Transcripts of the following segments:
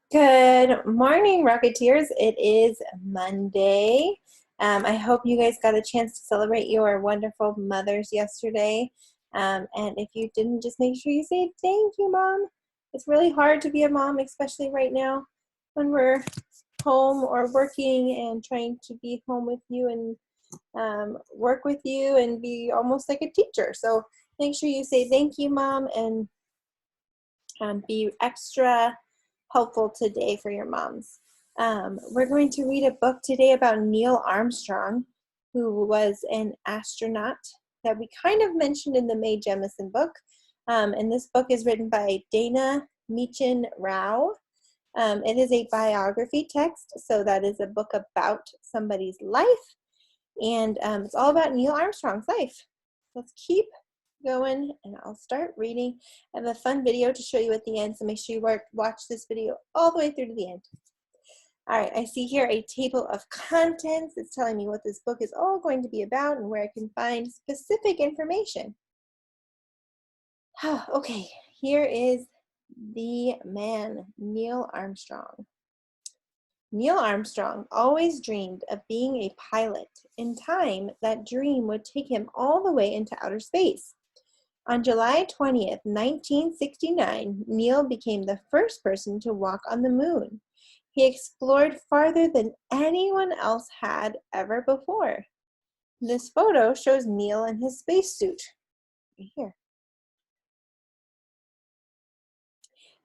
Good morning, Rocketeers. It is Monday. I hope you guys got a chance to celebrate your wonderful mothers yesterday. And if you didn't, just make sure you say thank you, Mom. It's really hard to be a mom, especially right now when we're home or working and trying to be home with you and work with you and be almost like a teacher. So make sure you say thank you, Mom, and be extra helpful today for your moms. We're going to read a book today about Neil Armstrong, who was an astronaut that we kind of mentioned in the Mae Jemison book. And this book is written by Dana Meechan Rao. It is a biography text, so that is a book about somebody's life. And it's all about Neil Armstrong's life. Let's keep going and I'll start reading. I have a fun video to show you at the end, so make sure you watch this video all the way through to the end. All right, I see here a table of contents. It's telling me what this book is all going to be about and where I can find specific information. Okay, here is the man, Neil Armstrong. Neil Armstrong always dreamed of being a pilot. In time, that dream would take him all the way into outer space. On July 20th, 1969, Neil became the first person to walk on the moon. He explored farther than anyone else had ever before. This photo shows Neil in his spacesuit. Right here.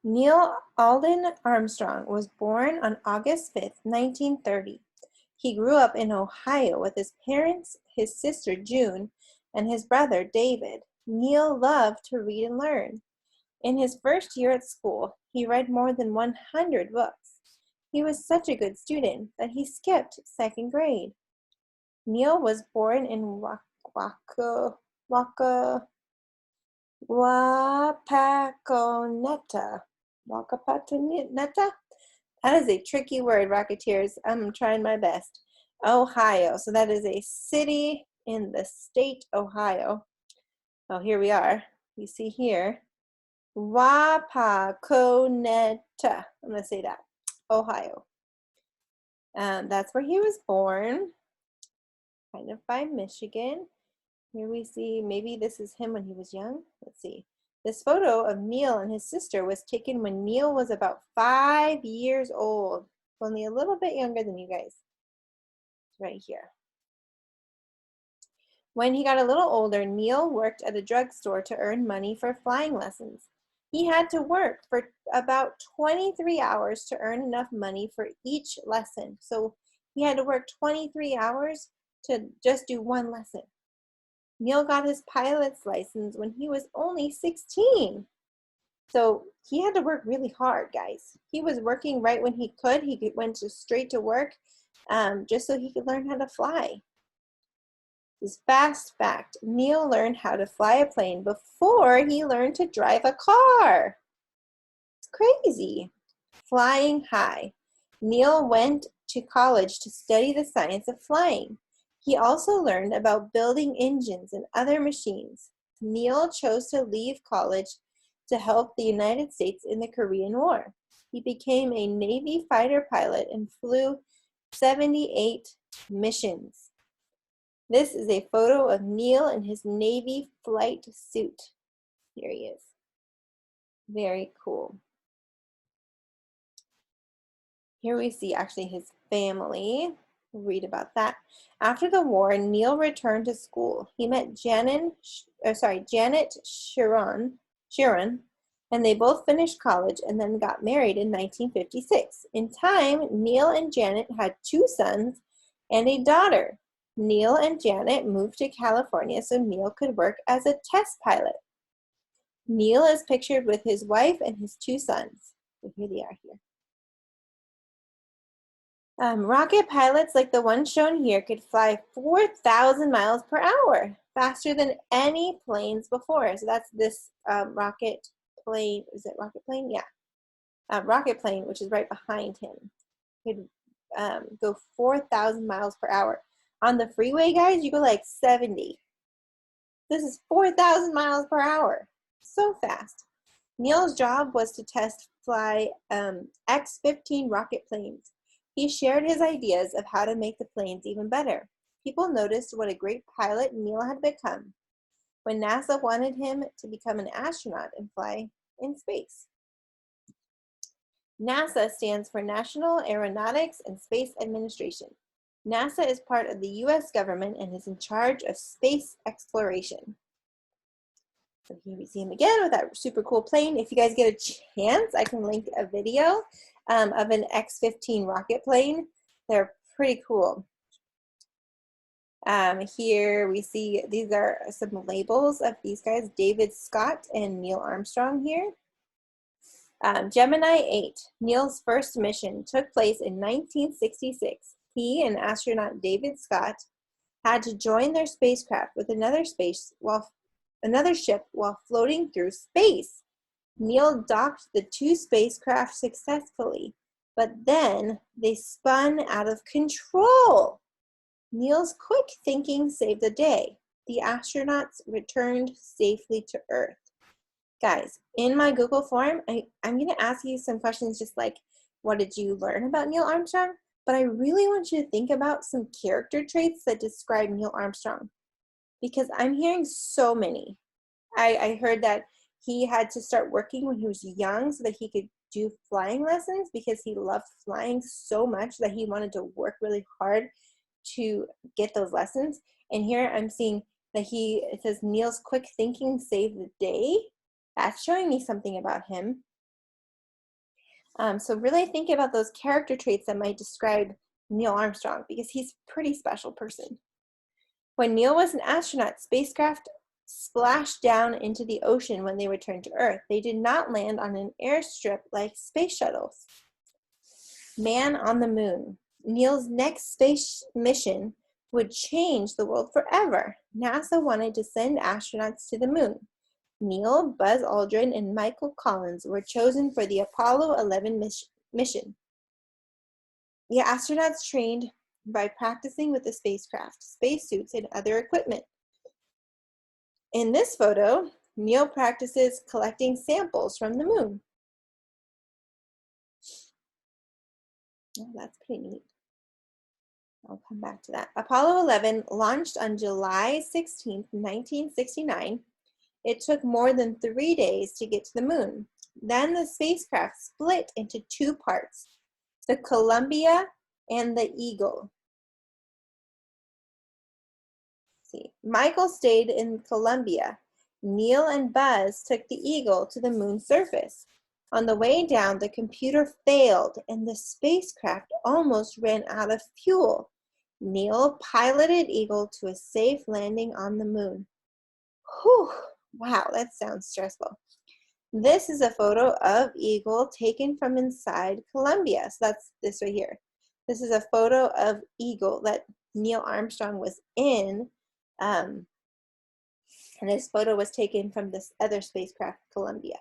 Neil Alden Armstrong was born on August 5th, 1930. He grew up in Ohio with his parents, his sister June, and his brother David. Neil loved to read and learn. In his first year at school, he read more than 100 books. He was such a good student that he skipped second grade. Neil was born in Wapakoneta. Wapakoneta? That is a tricky word, Rocketeers. I'm trying my best. Ohio. So that is a city in the state Ohio. Oh, here we are. You see here. Wapakoneta. I'm going to say that. Ohio. That's where he was born. Kind of by Michigan. Here we see, maybe this is him when he was young. Let's see. This photo of Neil and his sister was taken when Neil was about 5 years old. Only a little bit younger than you guys. Right here. When he got a little older, Neil worked at a drugstore to earn money for flying lessons. He had to work for about 23 hours to earn enough money for each lesson. So he had to work 23 hours to just do one lesson. Neil got his pilot's license when he was only 16. So he had to work really hard, guys. He was working right when he could. He went straight to work just so he could learn how to fly. This fast fact, Neil learned how to fly a plane before he learned to drive a car. It's crazy. Flying high. Neil went to college to study the science of flying. He also learned about building engines and other machines. Neil chose to leave college to help the United States in the Korean War. He became a Navy fighter pilot and flew 78 missions. This is a photo of Neil in his Navy flight suit. Here he is. Very cool. Here we see actually his family. We'll read about that. After the war, Neil returned to school. He met Janet Sharon, and they both finished college and then got married in 1956. In time, Neil and Janet had 2 sons and a daughter. Neil and Janet moved to California so Neil could work as a test pilot. Neil is pictured with his wife and his 2 sons. So here they are here. Rocket pilots like the one shown here could fly 4,000 miles per hour, faster than any planes before. So that's this rocket plane. Is it rocket plane? Yeah. Rocket plane, which is right behind him, could go 4,000 miles per hour. On the freeway, guys, you go like 70. This is 4,000 miles per hour. So fast. Neil's job was to test fly X-15 rocket planes. He shared his ideas of how to make the planes even better. People noticed what a great pilot Neil had become when NASA wanted him to become an astronaut and fly in space. NASA stands for National Aeronautics and Space Administration. NASA is part of the US government and is in charge of space exploration. So here we see him again with that super cool plane. If you guys get a chance, I can link a video of an X-15 rocket plane. They're pretty cool. Here we see these are some labels of these guys, David Scott and Neil Armstrong here. Gemini 8, Neil's first mission, took place in 1966. He and astronaut David Scott had to join their spacecraft with another ship while floating through space. Neil docked the two spacecraft successfully, but then they spun out of control. Neil's quick thinking saved the day. The astronauts returned safely to Earth. Guys, in my Google form, I'm going to ask you some questions just like, what did you learn about Neil Armstrong? But I really want you to think about some character traits that describe Neil Armstrong, because I'm hearing so many. I heard that he had to start working when he was young so that he could do flying lessons because he loved flying so much that he wanted to work really hard to get those lessons. And here I'm seeing that it says Neil's quick thinking saved the day. That's showing me something about him. So really think about those character traits that might describe Neil Armstrong, because he's a pretty special person. When Neil was an astronaut, spacecraft splashed down into the ocean when they returned to Earth. They did not land on an airstrip like space shuttles. Man on the moon. Neil's next space mission would change the world forever. NASA wanted to send astronauts to the moon. Neil, Buzz Aldrin, and Michael Collins were chosen for the Apollo 11 mission. The astronauts trained by practicing with the spacecraft, spacesuits, and other equipment. In this photo, Neil practices collecting samples from the moon. Oh, that's pretty neat. I'll come back to that. Apollo 11 launched on July 16, 1969. It took more than 3 days to get to the moon. Then the spacecraft split into two parts, the Columbia and the Eagle. See, Michael stayed in Columbia. Neil and Buzz took the Eagle to the moon's surface. On the way down, the computer failed and the spacecraft almost ran out of fuel. Neil piloted Eagle to a safe landing on the moon. Whew, wow, that sounds stressful. This is a photo of Eagle taken from inside Columbia. So that's this right here. This is a photo of Eagle that Neil Armstrong was in. And this photo was taken from this other spacecraft, Columbia.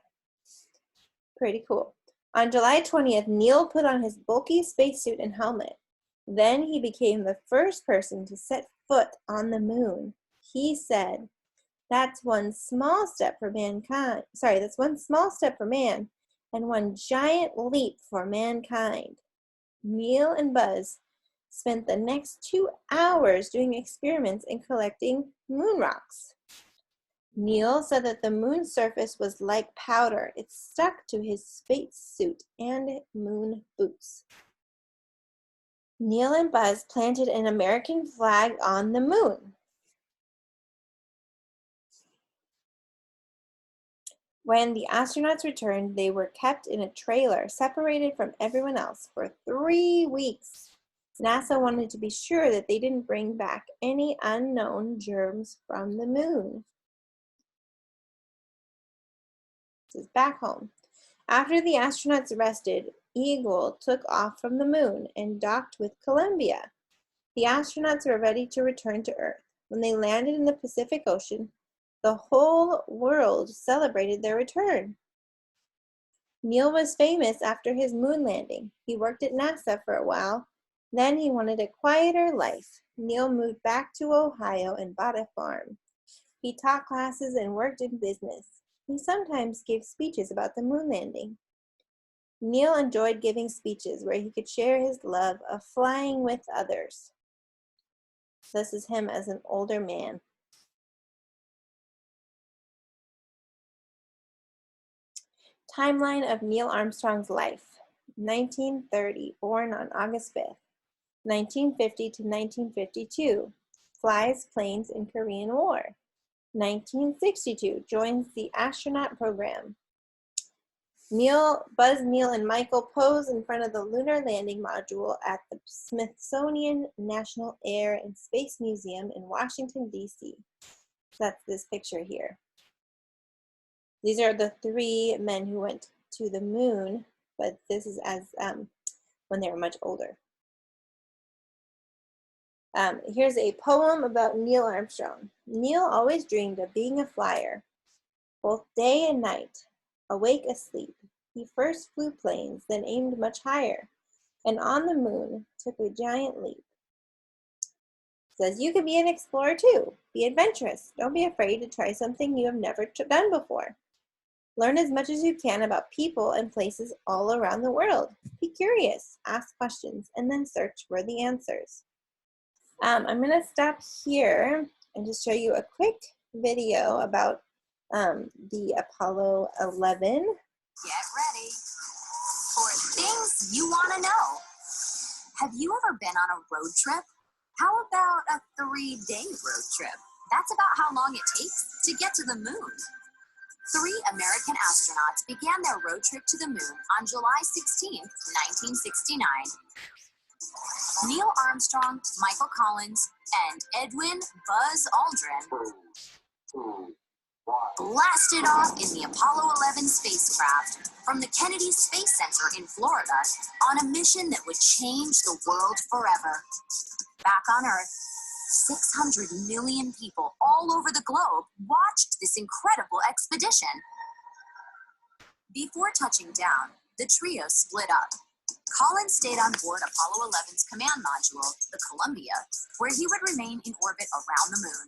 Pretty cool. On July 20th, Neil put on his bulky spacesuit and helmet. Then he became the first person to set foot on the moon. He said, "That's one small step for mankind. That's one small step for man and one giant leap for mankind." Neil and Buzz spent the next 2 hours doing experiments and collecting moon rocks. Neil said that the moon's surface was like powder. It stuck to his spacesuit and moon boots. Neil and Buzz planted an American flag on the moon. When the astronauts returned, they were kept in a trailer, separated from everyone else, for 3 weeks. NASA wanted to be sure that they didn't bring back any unknown germs from the moon. This is back home. After the astronauts rested, Eagle took off from the moon and docked with Columbia. The astronauts were ready to return to Earth. When they landed in the Pacific Ocean, the whole world celebrated their return. Neil was famous after his moon landing. He worked at NASA for a while. Then he wanted a quieter life. Neil moved back to Ohio and bought a farm. He taught classes and worked in business. He sometimes gave speeches about the moon landing. Neil enjoyed giving speeches where he could share his love of flying with others. This is him as an older man. Timeline of Neil Armstrong's life. 1930, born on August 5th. 1950 to 1952, flies planes in Korean War. 1962, joins the astronaut program. Buzz, Neil, and Michael pose in front of the lunar landing module at the Smithsonian National Air and Space Museum in Washington, D.C. That's this picture here. These are the 3 men who went to the moon, but this is as when they were much older. Here's a poem about Neil Armstrong. Neil always dreamed of being a flyer, both day and night, awake, asleep. He first flew planes, then aimed much higher, and on the moon took a giant leap. Says you can be an explorer too. Be adventurous. Don't be afraid to try something you have never done before. Learn as much as you can about people and places all around the world. Be curious, ask questions, and then search for the answers. I'm going to stop here and just show you a quick video about the Apollo 11. Get ready for things you want to know. Have you ever been on a road trip? How about a 3-day road trip? That's about how long it takes to get to the moon. 3 American astronauts began their road trip to the moon on July 16, 1969. Neil Armstrong, Michael Collins, and Edwin Buzz Aldrin blasted off in the Apollo 11 spacecraft from the Kennedy Space Center in Florida on a mission that would change the world forever. Back on Earth, 600 million people all over the globe watched this incredible expedition. Before touching down, the trio split up. Collins stayed on board Apollo 11's command module, the Columbia, where he would remain in orbit around the moon.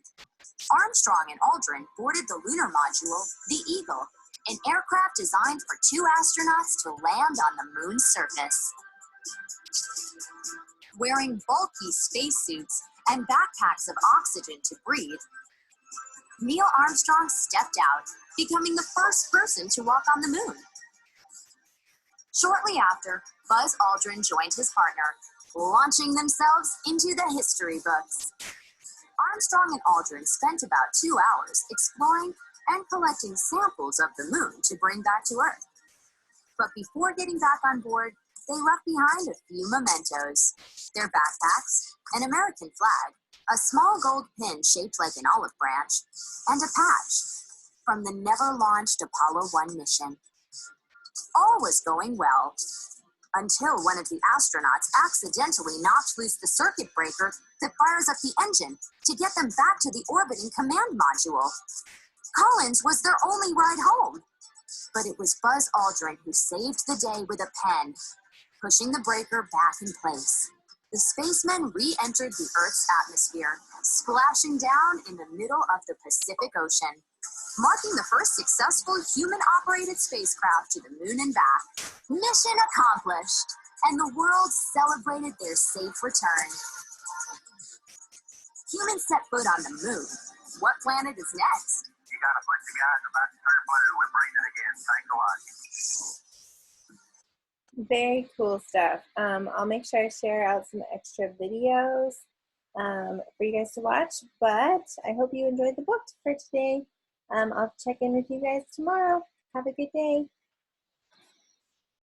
Armstrong and Aldrin boarded the lunar module, the Eagle, an aircraft designed for 2 astronauts to land on the moon's surface. Wearing bulky spacesuits and backpacks of oxygen to breathe, Neil Armstrong stepped out, becoming the first person to walk on the moon. Shortly after, Buzz Aldrin joined his partner, launching themselves into the history books. Armstrong and Aldrin spent about 2 hours exploring and collecting samples of the moon to bring back to Earth. But before getting back on board, they left behind a few mementos: their backpacks, an American flag, a small gold pin shaped like an olive branch, and a patch from the never-launched Apollo 1 mission. All was going well, until one of the astronauts accidentally knocked loose the circuit breaker that fires up the engine to get them back to the orbiting command module. Collins was their only ride home, but it was Buzz Aldrin who saved the day with a pen, pushing the breaker back in place. The spacemen re-entered the Earth's atmosphere, splashing down in the middle of the Pacific Ocean, marking the first successful human-operated spacecraft to the moon and back. Mission accomplished, and the world celebrated their safe return. Humans set foot on the moon. What planet is next? You got a bunch of guys about to turn blue. We're breathing again. Thanks a lot. Very cool stuff. I'll make sure I share out some extra videos for you guys to watch, but I hope you enjoyed the book for today. I'll check in with you guys tomorrow. Have a good day.